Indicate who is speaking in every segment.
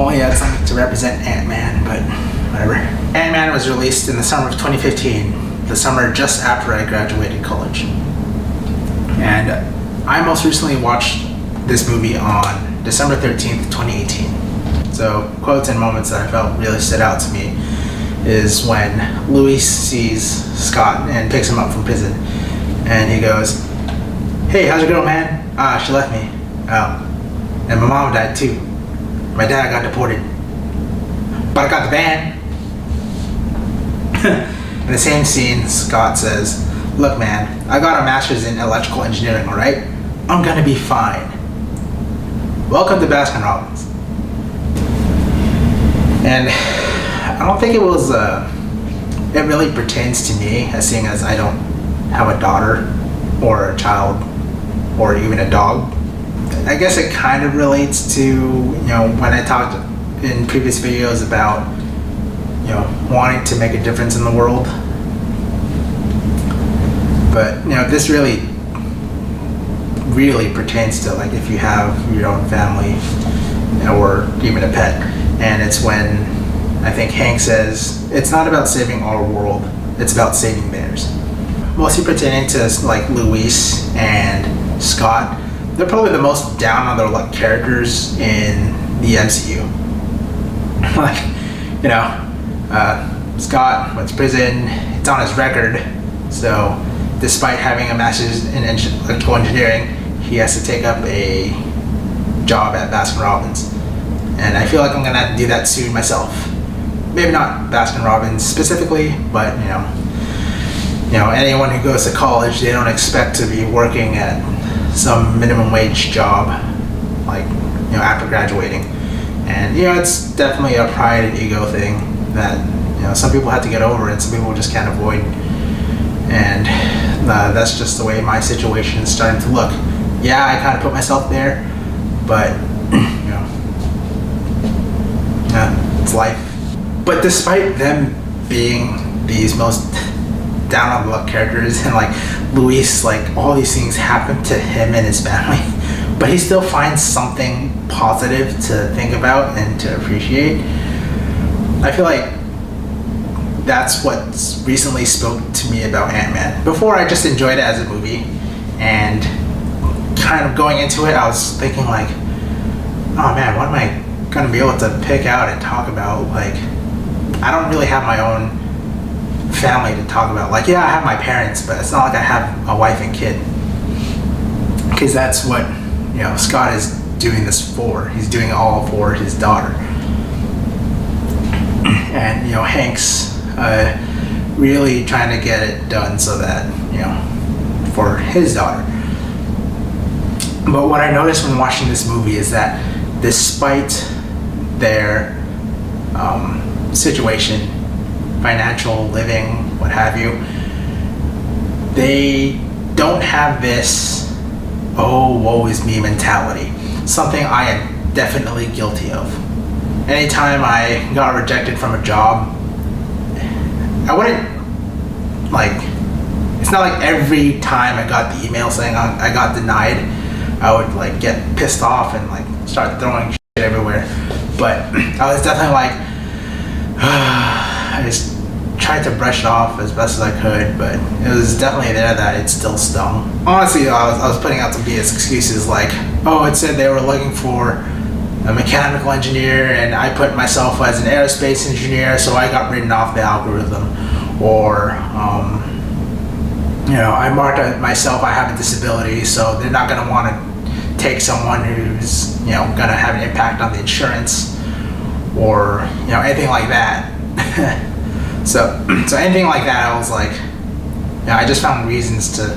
Speaker 1: only had something to represent Ant-Man, but whatever. Ant-Man was released in the summer of 2015, the summer just after I graduated college. And I most recently watched this movie on December 13th, 2018. So quotes and moments that I felt really stood out to me is when Luis sees Scott and picks him up from prison. And he goes, "Hey, how's your girl, man?" She left me. Oh. And my mom died too. My dad got deported. But I got the van. In the same scene, Scott says, "Look, man, I got a master's in electrical engineering, alright? I'm gonna be fine. Welcome to Baskin-Robbins." And I don't think it really pertains to me, as seeing as I don't have a daughter or a child or even a dog. I guess it kind of relates to, when I talked in previous videos about, wanting to make a difference in the world. But, this really pertains to, like, if you have your own family or even a pet. And it's when I think Hank says, it's not about saving our world, it's about saving theirs. Mostly pertaining to, like, Luis and Scott. They're probably the most down on their luck characters in the MCU. Like, Scott went to prison, it's on his record, so despite having a master's in electrical engineering, he has to take up a job at Baskin-Robbins. And I feel like I'm gonna have to do that soon myself. Maybe not Baskin-Robbins specifically, but anyone who goes to college, they don't expect to be working at some minimum wage job, like, after graduating. And, it's definitely a pride and ego thing that, some people have to get over and some people just can't avoid. And that's just the way my situation is starting to look. Yeah, I kind of put myself there, but, it's life. But despite them being these most down on the luck characters, and like Luis, like all these things happen to him and his family, but he still finds something positive to think about and to appreciate. I feel like that's what's recently spoke to me about Ant-Man. Before, I just enjoyed it as a movie, and kind of going into it, I was thinking like, oh man, what am I gonna be able to pick out and talk about? Like, I don't really have my own family to talk about. Like, yeah, I have my parents, but it's not like I have a wife and kid, because that's what Scott is doing this for. He's doing it all for his daughter. And Hank's really trying to get it done so that for his daughter. But what I noticed when watching this movie is that despite their situation, financial, living, what have you, they don't have this "oh, woe is me" mentality. Something I am definitely guilty of. Anytime I got rejected from a job, I wouldn't, like, it's not like every time I got the email saying I got denied, I would like get pissed off and like start throwing shit everywhere. But I was definitely like, I just tried to brush it off as best as I could, but it was definitely there that it still stung. Honestly, I was putting out some BS excuses like, oh, it said they were looking for a mechanical engineer and I put myself as an aerospace engineer, so I got written off the algorithm. Or, I marked myself, I have a disability, so they're not gonna wanna take someone who's, gonna have an impact on the insurance, or, anything like that. So anything like that, I was like, I just found reasons to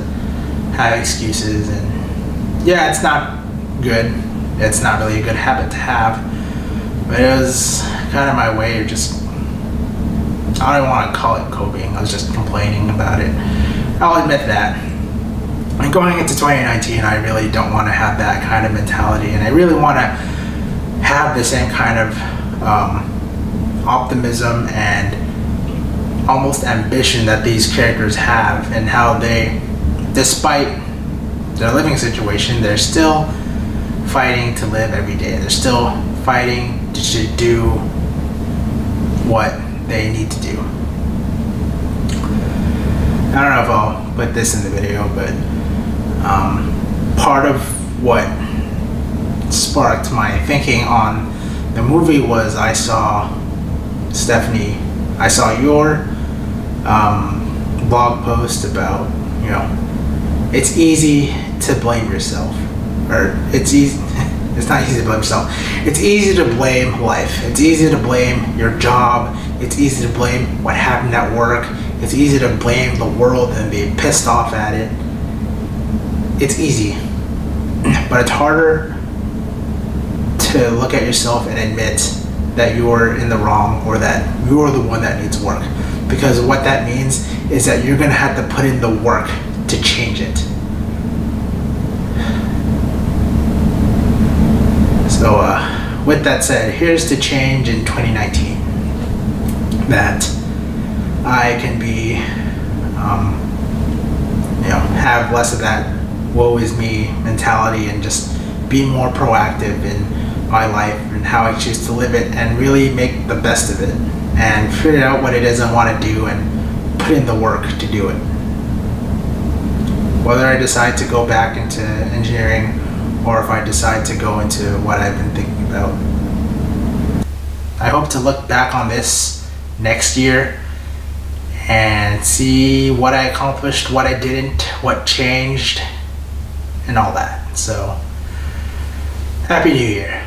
Speaker 1: have excuses, and yeah, it's not good. It's not really a good habit to have, but it was kind of my way of just, I don't even want to call it coping, I was just complaining about it. I'll admit that. And going into 2019, I really don't want to have that kind of mentality, and I really want to have the same kind of optimism and almost ambition that these characters have, and how they, despite their living situation, they're still fighting to live every day. They're still fighting to do what they need to do. I don't know if I'll put this in the video, but part of what sparked my thinking on the movie was I saw your blog post about, it's easy to blame yourself, or it's not easy to blame yourself. It's easy to blame life. It's easy to blame your job. It's easy to blame what happened at work. It's easy to blame the world and be pissed off at it. It's easy, but it's harder to look at yourself and admit that you're in the wrong or that you're the one that needs work. Because what that means is that you're going to have to put in the work to change it. So with that said, here's the change in 2019 that I can be, have less of that woe is me mentality and just be more proactive in my life and how I choose to live it, and really make the best of it and figure out what it is I want to do and put in the work to do it. Whether I decide to go back into engineering or if I decide to go into what I've been thinking about. I hope to look back on this next year and see what I accomplished, what I didn't, what changed, and all that. So, Happy New Year.